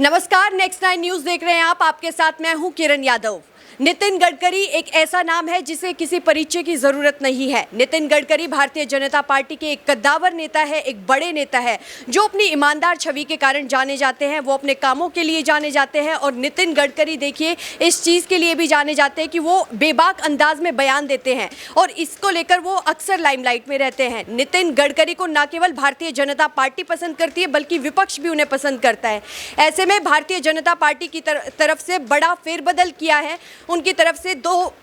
नमस्कार, next 9 news देख रहे हैं आप। आपके साथ मैं हूं किरण यादव। नितिन गडकरी एक ऐसा नाम है जिसे किसी परिचय की जरूरत नहीं है। नितिन गडकरी भारतीय जनता पार्टी के एक कद्दावर नेता है, एक बड़े नेता है जो अपनी ईमानदार छवि के कारण जाने जाते हैं। वो अपने कामों के लिए जाने जाते हैं और नितिन गडकरी देखिए इस चीज़ के लिए भी जाने जाते हैं कि वो बेबाक अंदाज में बयान देते हैं और इसको लेकर वो अक्सर लाइमलाइट में रहते हैं। नितिन गडकरी को न केवल भारतीय जनता पार्टी पसंद करती है बल्कि विपक्ष भी उन्हें पसंद करता है। ऐसे में भारतीय जनता पार्टी की तरफ से बड़ा फेरबदल किया है। उनकी तरफ से दो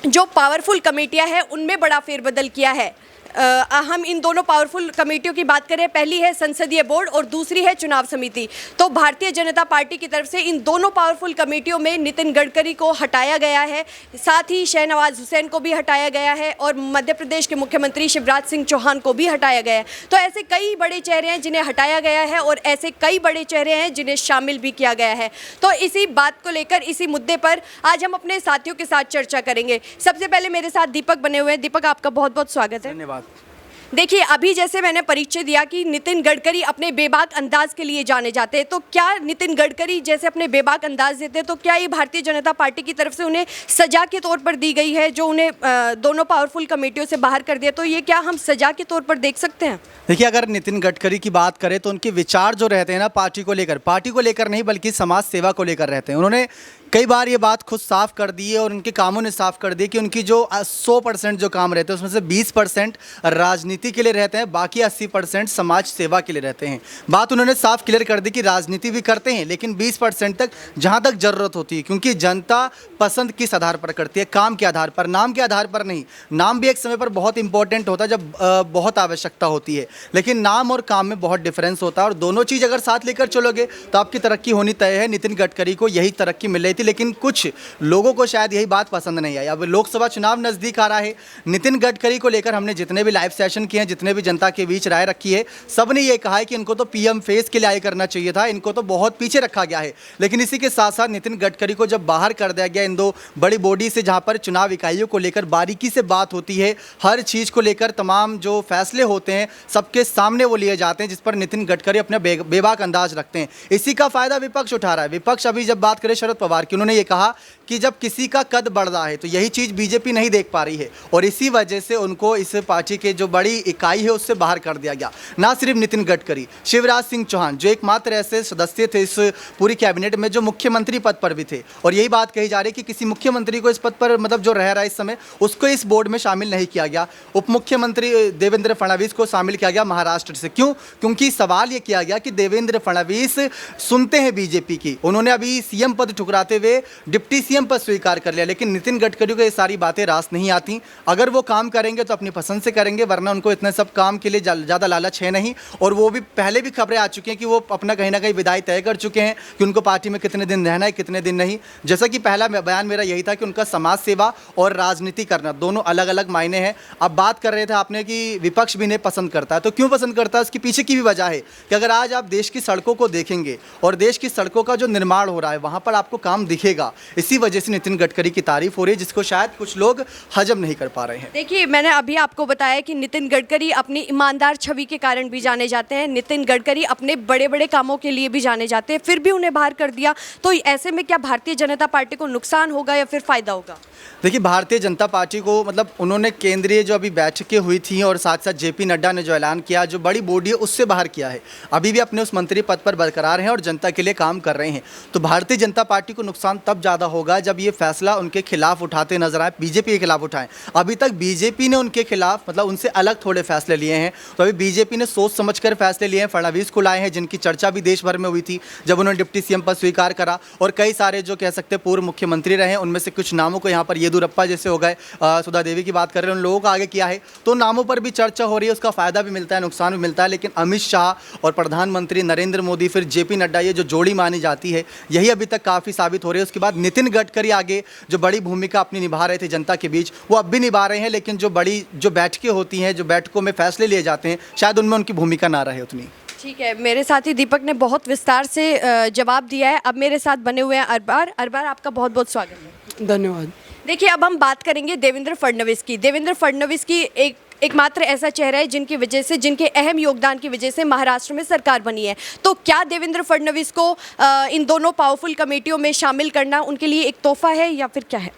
जो पावरफुल कमेटियां हैं उनमें बड़ा फेरबदल किया है। हम इन दोनों पावरफुल कमेटियों की बात करें, पहली है संसदीय बोर्ड और दूसरी है चुनाव समिति। तो भारतीय जनता पार्टी की तरफ से इन दोनों पावरफुल कमेटियों में नितिन गडकरी को हटाया गया है, साथ ही शहनवाज हुसैन को भी हटाया गया है और मध्य प्रदेश के मुख्यमंत्री शिवराज सिंह चौहान को भी हटाया गया है। तो ऐसे कई बड़े चेहरे हैं जिन्हें हटाया गया है और ऐसे कई बड़े चेहरे हैं जिन्हें शामिल भी किया गया है। तो इसी बात को लेकर, इसी मुद्दे पर आज हम अपने साथियों के साथ चर्चा करेंगे। सबसे पहले मेरे साथ दीपक बने हुए हैं। दीपक, आपका बहुत बहुत स्वागत है। धन्यवाद। देखिए, अभी जैसे मैंने परिचय दिया कि नितिन गडकरी अपने बेबाक अंदाज के लिए जाने जाते हैं, तो क्या नितिन गडकरी जैसे अपने बेबाक अंदाज देते हैं तो क्या ये भारतीय जनता पार्टी की तरफ से उन्हें सजा के तौर पर दी गई है जो उन्हें दोनों पावरफुल कमेटियों से बाहर कर दिया? तो ये क्या हम सजा के तौर पर देख सकते हैं? देखिए, अगर नितिन गडकरी की बात करें तो उनके विचार जो रहते हैं ना पार्टी को लेकर नहीं बल्कि समाज सेवा को लेकर रहते हैं। उन्होंने कई बार ये बात खुद साफ कर दी है और उनके कामों ने साफ कर दी कि उनकी जो 100% जो काम रहते हैं उसमें से 20% राजनीति के लिए रहते हैं, बाकी 80% समाज सेवा के लिए रहते हैं। बात उन्होंने साफ क्लियर कर दी कि राजनीति भी करते हैं लेकिन 20% तक जहाँ तक ज़रूरत होती है, क्योंकि जनता पसंद किस आधार पर करती है? काम के आधार पर, नाम के आधार पर नहीं। नाम भी एक समय पर बहुत इंपॉर्टेंट होता है जब बहुत आवश्यकता होती है, लेकिन नाम और काम में बहुत डिफरेंस होता है और दोनों चीज़ अगर साथ लेकर चलोगे तो आपकी तरक्की होनी तय है। नितिन गडकरी को यही तरक्की मिल रही थी, लेकिन कुछ लोगों को शायद यही बात पसंद नहीं आई। अब लोकसभा चुनाव नज़दीक आ रहा है। नितिन गडकरी को लेकर हमने जितने भी लाइव सेशन किए हैं, जितने भी जनता के बीच राय रखी है, सब ने ये कहा है कि इनको तो पीएम फेस के लिए आगे करना चाहिए था, इनको तो बहुत पीछे रखा गया है। लेकिन इसी के साथ साथ नितिन गडकरी को जब बाहर कर दिया गया इन दो बड़ी बॉडी से, जहाँ पर चुनाव इकाइयों को लेकर बारीकी से बात होती है, हर चीज़ को लेकर तमाम जो फैसले होते हैं सबके सामने वो लिए जाते हैं, जिस पर नितिन गडकरी अपना बेबाक अंदाज रखते हैं। इसी का फायदा विपक्ष उठा रहा है। विपक्ष अभी जब बात करें शरद पवार की, उन्होंने ये कहा कि जब किसी का कद बढ़ रहा है तो यही चीज़ बीजेपी नहीं देख पा रही है और इसी वजह से उनको इस पार्टी के जो बड़ी इकाई है उससे बाहर कर दिया गया। ना सिर्फ नितिन गडकरी, शिवराज सिंह चौहान जो एकमात्र ऐसे सदस्य थे इस पूरी कैबिनेट में जो मुख्यमंत्री पद पर भी थे, और यही बात कही जा रही है कि किसी मुख्यमंत्री को इस पद पर, मतलब जो रह रहा है इस समय, उसको इस बोर्ड में शामिल नहीं किया गया। उप मुख्यमंत्री देवेंद्र फडणवीस को शामिल किया गया महाराष्ट्र से। क्यों? क्योंकि सवाल ये किया गया कि देवेंद्र फडणवीस सुनते हैं बीजेपी की। उन्होंने अभी सीएम पद ठुकराते हुए डिप्टी सीएम पद स्वीकार कर लिया, लेकिन नितिन गडकरी को ये सारी बातें रास नहीं आती। अगर वो काम करेंगे तो अपनी पसंद से करेंगे, वरना उनको इतने सब काम के लिए ज़्यादा लालच है नहीं। और वो भी पहले भी खबरें आ चुकी हैं कि वो अपना कहीं ना कहीं विदाई तय कर चुके हैं कि उनको पार्टी में कितने दिन रहना है, कितने दिन नहीं। जैसा कि पहला बयान मेरा यही था कि उनका समाज सेवा और राजनीति करना दोनों अलग अलग मायने हैं। अब बात कर रहे थे आपने कि विपक्ष भी इन्हें पसंद करता है, तो क्यों पसंद करता है? उसके पीछे की भी वजह है कि अगर आज आप देश की सड़कों को देखेंगे और देश की सड़कों का जो निर्माण हो रहा है वहाँ पर आपको काम दिखेगा। इसी वजह से नितिन गडकरी की तारीफ हो रही है, जिसको शायद कुछ लोग हजम नहीं कर पा रहे हैं। देखिए, मैंने अभी आपको बताया कि नितिन गडकरी अपनी ईमानदार छवि के कारण भी जाने जाते हैं। नितिन गडकरी अपने बड़े बड़े कामों के लिए भी जाने जाते हैं, फिर भी उन्हें बाहर कर दिया। तो ऐसे में क्या भारतीय जनता पार्टी को नुकसान होगा या फिर फायदा होगा? देखिए, भारतीय जनता पार्टी को, मतलब उन्होंने केंद्रीय जो अभी बैठकें हुई थी और साथ साथ जेपी नड्डा ने जो ऐलान किया, जो बड़ी बॉडी है उससे बाहर किया है। अभी भी अपने उस मंत्री पद पर बरकरार हैं और जनता के लिए काम कर रहे हैं। तो भारतीय जनता पार्टी को नुकसान तब ज़्यादा होगा जब ये फैसला उनके खिलाफ उठाते नजर आए, बीजेपी के खिलाफ उठाएं। अभी तक बीजेपी ने उनके खिलाफ, मतलब उनसे अलग थोड़े फैसले लिए हैं, तो अभी बीजेपी ने सोच समझकर फैसले लिए हैं। फडणवीस को लाए हैं, जिनकी चर्चा भी देश भर में हुई थी जब उन्होंने डिप्टी सीएम पद स्वीकार करा, और कई सारे जो कह सकते पूर्व मुख्यमंत्री रहे, उनमें से कुछ नामों को यहाँ पर येदुरप्पा जैसे हो गए, सुधा देवी की बात कर रहे हैं, उन लोगों को आगे किया है। तो नामों पर भी चर्चा हो रही है, उसका फायदा भी मिलता है, नुकसान भी मिलता है। लेकिन अमित शाह और प्रधानमंत्री नरेंद्र मोदी फिर जेपी नड्डा, ये जो जोड़ी मानी जाती है, यही अभी तक काफ़ी साबित हो रही है। उसके बाद नितिन गडकरी आगे जो बड़ी भूमिका अपनी निभा रहे थे जनता के बीच, वो अब भी निभा रहे हैं। लेकिन जो बड़ी जो बैठकें होती हैं, जो बैठकों में फैसले लिए जाते हैं, शायद उनमें उनकी भूमिका ना रहे उतनी। ठीक है, मेरे साथी दीपक ने बहुत विस्तार से जवाब दिया है। अब मेरे साथ बने हुए हैं अरबार। अरबार, आपका बहुत बहुत स्वागत है। धन्यवाद। देखिए, अब हम बात करेंगे देवेंद्र फडणवीस की। देवेंद्र फडणवीस की एक एकमात्र ऐसा चेहरा है जिनकी वजह से, जिनके अहम योगदान की वजह से महाराष्ट्र में सरकार बनी है। तो क्या देवेंद्र फडणवीस को इन दोनों पावरफुल कमेटियों में शामिल करना उनके लिए एक तोहफा है या फिर क्या है?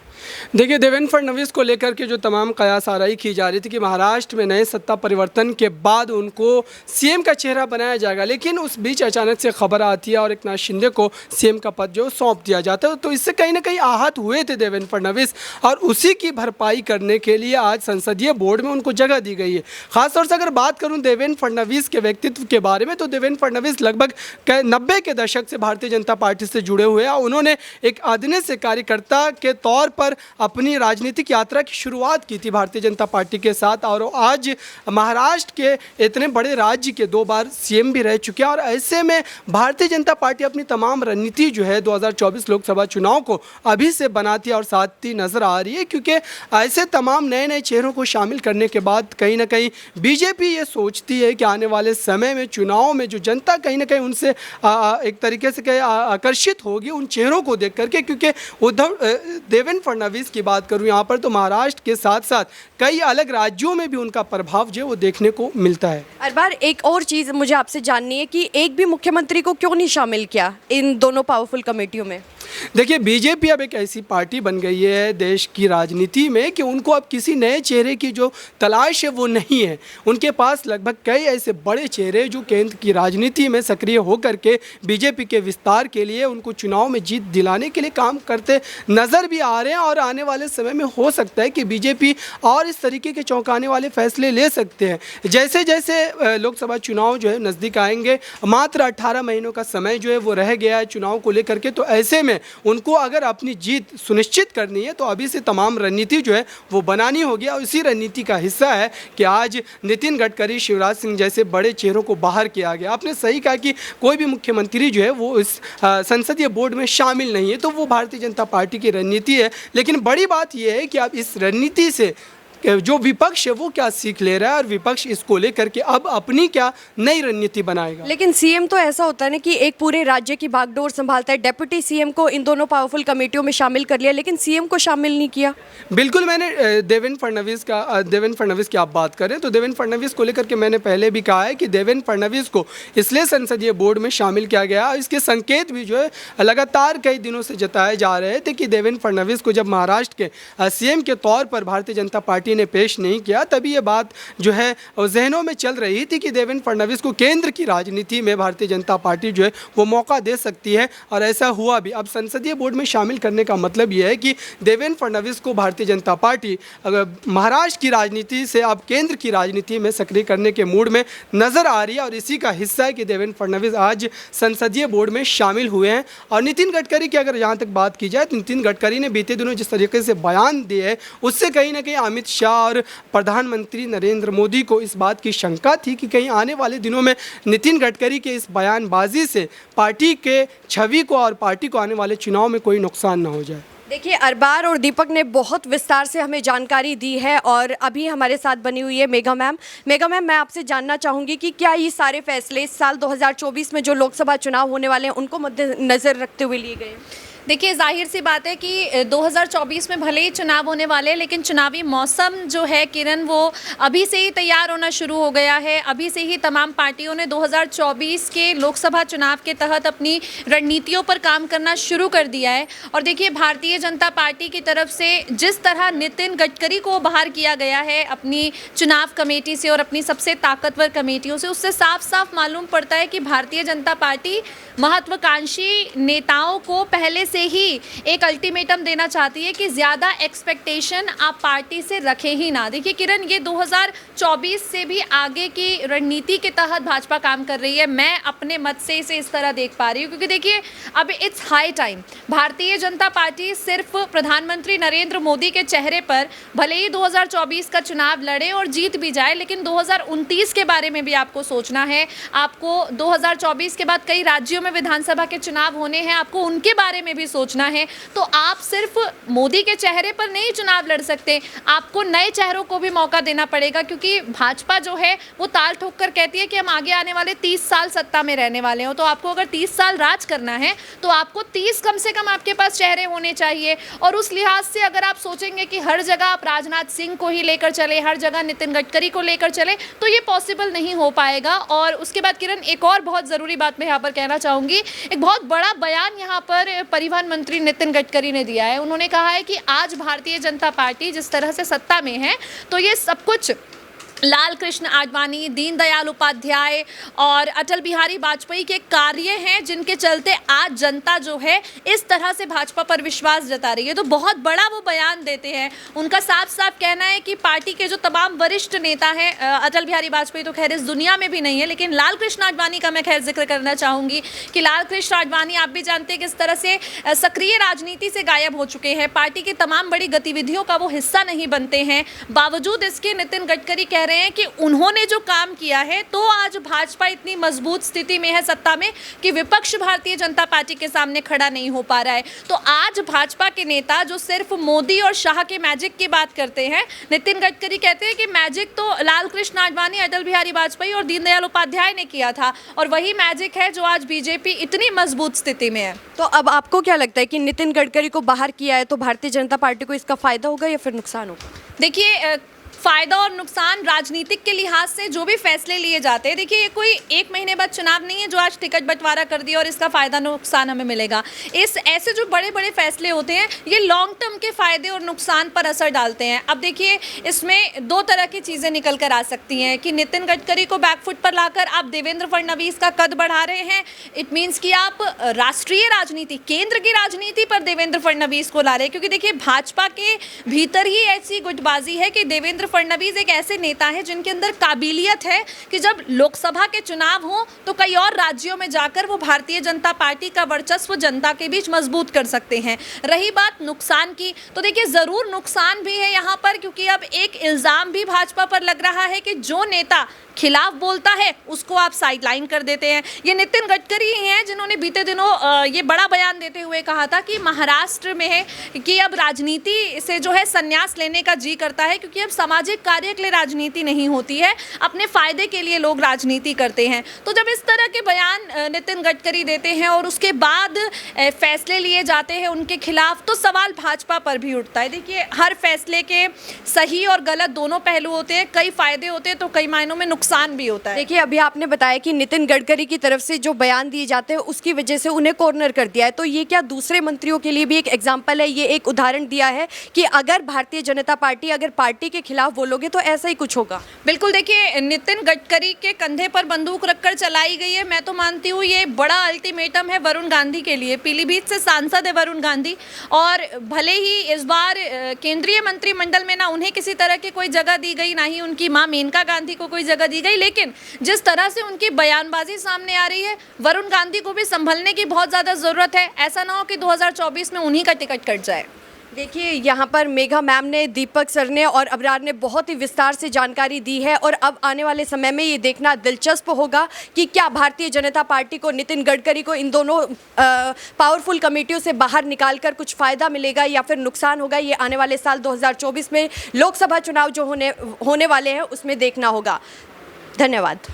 देखिए, देवेंद्र फडणवीस को लेकर के जो तमाम कयास आराई की जा रही थी कि महाराष्ट्र में नए सत्ता परिवर्तन के बाद उनको सीएम का चेहरा बनाया जाएगा, लेकिन उस बीच अचानक से खबर आती है और एकनाथ शिंदे को सीएम का पद जो सौंप दिया जाता है। तो इससे कहीं ना कहीं आहत हुए थे देवेंद्र फडणवीस, और उसी की भरपाई करने के लिए आज संसदीय बोर्ड में उनको जगह दी गई है। खासतौर से अगर बात करूँ देवेंद्र फडणवीस के व्यक्तित्व के बारे में, तो देवेंद्र फडणवीस लगभग 90 के दशक से भारतीय जनता पार्टी से जुड़े हुए हैं। उन्होंने एक अदने से कार्यकर्ता के तौर पर अपनी राजनीतिक यात्रा की शुरुआत की थी भारतीय जनता पार्टी के साथ, और आज महाराष्ट्र के इतने बड़े राज्य के 2 बार सीएम भी रह चुके हैं। और ऐसे में भारतीय जनता पार्टी अपनी तमाम रणनीति जो है 2024 लोकसभा चुनाव को अभी से बनाती और साधती नजर आ रही है, क्योंकि ऐसे तमाम नए नए चेहरों को शामिल करने के बाद कहीं ना कहीं बीजेपी ये सोचती है कि आने वाले समय में चुनाव में जो जनता कहीं ना कहीं उनसे एक तरीके से आकर्षित होगी उन चेहरों को देख करके। क्योंकि देवेंद्र फडणवीस की बात करूं यहाँ पर, तो महाराष्ट्र के साथ साथ कई अलग राज्यों में भी उनका प्रभाव जो है वो देखने को मिलता है। हर बार एक और चीज़ मुझे आपसे जाननी है कि एक भी मुख्यमंत्री को क्यों नहीं शामिल किया इन दोनों पावरफुल कमेटियों में? देखिए, बीजेपी अब एक ऐसी पार्टी बन गई है देश की राजनीति में कि उनको अब किसी नए चेहरे की जो तलाश है वो नहीं है। उनके पास लगभग कई ऐसे बड़े चेहरे जो केंद्र की राजनीति में सक्रिय होकर के बीजेपी के विस्तार के लिए, उनको चुनाव में जीत दिलाने के लिए काम करते नज़र भी आ रहे हैं। और आने वाले समय में हो सकता है कि बीजेपी और इस तरीके के चौंकाने वाले फैसले ले सकते हैं। जैसे जैसे लोकसभा चुनाव जो है नज़दीक आएंगे, मात्र 18 महीनों का समय जो है वो रह गया है चुनाव को लेकर के, तो ऐसे में उनको अगर अपनी जीत सुनिश्चित करनी है तो अभी से तमाम रणनीति जो है वो बनानी होगी। और इसी रणनीति का हिस्सा है कि आज नितिन गडकरी, शिवराज सिंह जैसे बड़े चेहरों को बाहर किया गया। आपने सही कहा कि कोई भी मुख्यमंत्री जो है वो इस संसदीय बोर्ड में शामिल नहीं है, तो वो भारतीय जनता पार्टी की रणनीति है। लेकिन बड़ी बात यह है कि अब इस रणनीति से जो विपक्ष है वो क्या सीख ले रहा है, और विपक्ष इसको लेकर के अब अपनी क्या नई रणनीति बनाएगा। लेकिन सीएम तो ऐसा होता है ना कि एक पूरे राज्य की बागडोर संभालता है। डेप्यूटी सीएम को इन दोनों पावरफुल कमेटियों में शामिल कर लिया, लेकिन सीएम को शामिल नहीं किया। बिल्कुल, मैंने देवेंद्र फडणवीस की आप बात करें तो देवेंद्र फडणवीस को लेकर के मैंने पहले भी कहा है कि देवेंद्र फडणवीस को इसलिए संसदीय बोर्ड में शामिल किया गया। इसके संकेत भी जो है लगातार कई दिनों से जताए जा रहे थे कि देवेंद्र फडणवीस को जब महाराष्ट्र के सीएम के तौर पर भारतीय जनता पार्टी ने पेश नहीं किया, तभी ये बात जो है जहनों में चल रही थी कि देवेंद्र फडणवीस को केंद्र की राजनीति में भारतीय जनता पार्टी जो है वो मौका दे सकती है, और ऐसा हुआ भी। अब संसदीय बोर्ड में शामिल करने का मतलब ये है कि देवेंद्र फडणवीस को भारतीय जनता पार्टी महाराष्ट्र की राजनीति से अब केंद्र की राजनीति में सक्रिय करने के मूड में नजर आ रही है, और इसी का हिस्सा है कि देवेंद्र फडणवीस आज संसदीय बोर्ड में शामिल हुए हैं। और नितिन गडकरी की अगर यहाँ तक बात की जाए तो नितिन गडकरी ने बीते दिनों जिस तरीके से बयान दिए है, उससे कहीं ना कहीं अमित शाह और प्रधानमंत्री नरेंद्र मोदी को इस बात की शंका थी कि कहीं आने वाले दिनों में नितिन गडकरी के इस बयानबाजी से पार्टी के छवि को और पार्टी को आने वाले चुनाव में कोई नुकसान ना हो जाए। देखिए, अरबार और दीपक ने बहुत विस्तार से हमें जानकारी दी है, और अभी हमारे साथ बनी हुई है मेघा मैम। मेघा मैम, मैं आपसे जानना चाहूँगी कि क्या ये सारे फैसले इस साल 2024 में जो लोकसभा चुनाव होने वाले हैं उनको मद्देनजर रखते हुए लिए गए? देखिए, जाहिर सी बात है कि 2024 में भले ही चुनाव होने वाले हैं, लेकिन चुनावी मौसम जो है किरण वो अभी से ही तैयार होना शुरू हो गया है। अभी से ही तमाम पार्टियों ने 2024 के लोकसभा चुनाव के तहत अपनी रणनीतियों पर काम करना शुरू कर दिया है। और देखिए, भारतीय जनता पार्टी की तरफ से जिस तरह नितिन गडकरी को बाहर किया गया है अपनी चुनाव कमेटी से और अपनी सबसे ताकतवर कमेटियों से, उससे साफ साफ मालूम पड़ता है कि भारतीय जनता पार्टी महत्वाकांक्षी नेताओं को पहले से ही एक अल्टीमेटम देना चाहती है कि ज़्यादा एक्सपेक्टेशन आप पार्टी से रखें ही ना। देखिए किरण, ये 2024 से भी आगे की रणनीति के तहत भाजपा काम कर रही है। मैं अपने मत से इसे इस तरह देख पा रही हूँ, क्योंकि देखिए अब it's high time. Bharatiya Janata party सिर्फ प्रधानमंत्री नरेंद्र मोदी के चेहरे पर भले ही 2024 का चुनाव लड़े और जीत भी जाए, लेकिन 2029 के बारे में भी आपको सोचना है। आपको 2024 के बाद कई राज्यों में विधानसभा के चुनाव होने हैं, आपको उनके बारे में भी भी सोचना है तो आप सिर्फ मोदी के चेहरे पर नहीं चुनाव लड़ सकते, आपको नए चेहरों को भी मौका देना पड़ेगा, क्योंकि भाजपा जो है वो ताल ठोक कर कहती है कि हम आगे आने वाले 30 साल सत्ता में रहने वाले हो। तो आपको अगर 30 साल राज करना है तो आपको 30 कम से कम आपके पास चेहरे होने चाहिए। और उस लिहाज से अगर आप सोचेंगे कि हर जगह आप राजनाथ सिंह को ही लेकर चले, हर जगह नितिन गडकरी को लेकर चले, तो ये पॉसिबल नहीं हो पाएगा। और उसके बाद किरण, एक और बहुत ज़रूरी बात मैं यहाँ पर कहना चाहूँगी। एक बहुत बड़ा बयान यहाँ पर परिवहन मंत्री नितिन गडकरी ने दिया है। उन्होंने कहा है कि आज भारतीय जनता पार्टी जिस तरह से सत्ता में है तो ये सब कुछ लाल कृष्ण आडवाणी, दीनदयाल उपाध्याय और अटल बिहारी वाजपेयी के कार्य हैं, जिनके चलते आज जनता जो है इस तरह से भाजपा पर विश्वास जता रही है। तो बहुत बड़ा वो बयान देते हैं। उनका साफ साफ कहना है कि पार्टी के जो तमाम वरिष्ठ नेता हैं, अटल बिहारी वाजपेयी तो खैर इस दुनिया में भी नहीं है, लेकिन लाल कृष्ण आडवाणी का मैं खैर जिक्र करना चाहूँगी कि लाल कृष्ण आडवाणी, आप भी जानते हैं किस तरह से सक्रिय राजनीति से गायब हो चुके हैं, पार्टी की तमाम बड़ी गतिविधियों का वो हिस्सा नहीं बनते हैं। बावजूद इसके नितिन गडकरी कह रहे हैं कि उन्होंने जो काम किया है तो आज भाजपा इतनी मजबूत स्थिति में है सत्ता में कि विपक्ष भारतीय जनता पार्टी के सामने खड़ा नहीं हो पा रहा है। तो आज भाजपा के नेता जो सिर्फ मोदी और शाह के मैजिक की बात करते हैं, नितिन गडकरी कहते हैं कि मैजिक तो लाल कृष्ण आडवाणी, अटल बिहारी वाजपेयी और दीनदयाल उपाध्याय ने किया था, और वही मैजिक है जो आज बीजेपी इतनी मजबूत स्थिति में है। तो अब आपको क्या लगता है कि नितिन गडकरी को बाहर किया है तो भारतीय जनता पार्टी को इसका फायदा होगा या फिर नुकसान होगा? देखिए, फायदा और नुकसान राजनीतिक के लिहाज से जो भी फैसले लिए जाते हैं, देखिए ये कोई एक महीने बाद चुनाव नहीं है जो आज टिकट बंटवारा कर दिया और इसका फायदा नुकसान हमें मिलेगा। इस ऐसे जो बड़े बड़े फैसले होते हैं ये लॉन्ग टर्म के फायदे और नुकसान पर असर डालते हैं। अब देखिए, इसमें दो तरह की चीज़ें निकल कर आ सकती हैं कि नितिन गडकरी को बैकफुट पर लाकर आप देवेंद्र फडणवीस का कद बढ़ा रहे हैं। इट मीन्स कि आप राष्ट्रीय राजनीति, केंद्र की राजनीति पर देवेंद्र फडणवीस को ला रहे हैं, क्योंकि देखिए भाजपा के भीतर ही ऐसी गुटबाजी है कि देवेंद्र फडणवीस एक ऐसे नेता है जिनके अंदर काबिलियत है कि जब लोकसभा के चुनाव हो तो कई और राज्यों में जाकर वो भारतीय जनता पार्टी का वर्चस्व जनता के बीच मजबूत कर सकते हैं। रही बात नुकसान की, तो देखिए ज़रूर नुकसान भी है यहाँ पर, क्योंकि अब एक इल्ज़ाम भी भाजपा पर लग रहा है कि जो नेता खिलाफ बोलता है उसको आप साइडलाइन कर देते हैं। ये नितिन गडकरी ही हैं जिन्होंने बीते दिनों ये बड़ा बयान देते हुए कहा था कि महाराष्ट्र में है कि अब राजनीति से जो है संन्यास लेने का जी करता है, क्योंकि अब सामाजिक कार्य के लिए राजनीति नहीं होती है, अपने फायदे के लिए लोग राजनीति करते हैं। तो जब इस तरह के बयान नितिन गडकरी देते हैं और उसके बाद फैसले लिए जाते हैं उनके खिलाफ, तो सवाल भाजपा पर भी उठता है। देखिए, हर फैसले के सही और गलत दोनों पहलू होते हैं, कई फायदे होते हैं तो कई मायनों में नुकसान भी होता है। देखिए, अभी आपने बताया कि नितिन गडकरी की तरफ से जो बयान दिए जाते हैं उसकी वजह से उन्हें कॉर्नर कर दिया है, तो ये क्या दूसरे मंत्रियों के लिए भी एक एग्जाम्पल है, ये एक उदाहरण दिया है कि अगर भारतीय जनता पार्टी अगर पार्टी के खिलाफ बोलोगे तो ऐसा ही कुछ होगा? बिल्कुल, देखिए नितिन गडकरी के कंधे पर बंदूक रखकर चलाई गई है। मैं तो मानती हूँ ये बड़ा अल्टीमेटम है वरुण गांधी के लिए। पीलीभीत से सांसद है वरुण गांधी, और भले ही इस बार केंद्रीय मंत्रिमंडल में ना उन्हें किसी तरह की कोई जगह दी गई, ना ही उनकी मां मेनका गांधी को कोई जगह दी गई, लेकिन जिस तरह से उनकी बयानबाजी सामने आ रही है, वरुण गांधी को भी संभलने की बहुत ज़्यादा ज़रूरत है। ऐसा ना हो कि 2024 में उन्हीं का टिकट कट जाए। देखिए, यहाँ पर मेघा मैम ने, दीपक सर ने और अबरार ने बहुत ही विस्तार से जानकारी दी है, और अब आने वाले समय में ये देखना दिलचस्प होगा कि क्या भारतीय जनता पार्टी को, नितिन गडकरी को इन दोनों पावरफुल कमेटियों से बाहर निकालकर कुछ फ़ायदा मिलेगा या फिर नुकसान होगा। ये आने वाले साल 2024 में लोकसभा चुनाव जो होने वाले हैं उसमें देखना होगा। धन्यवाद।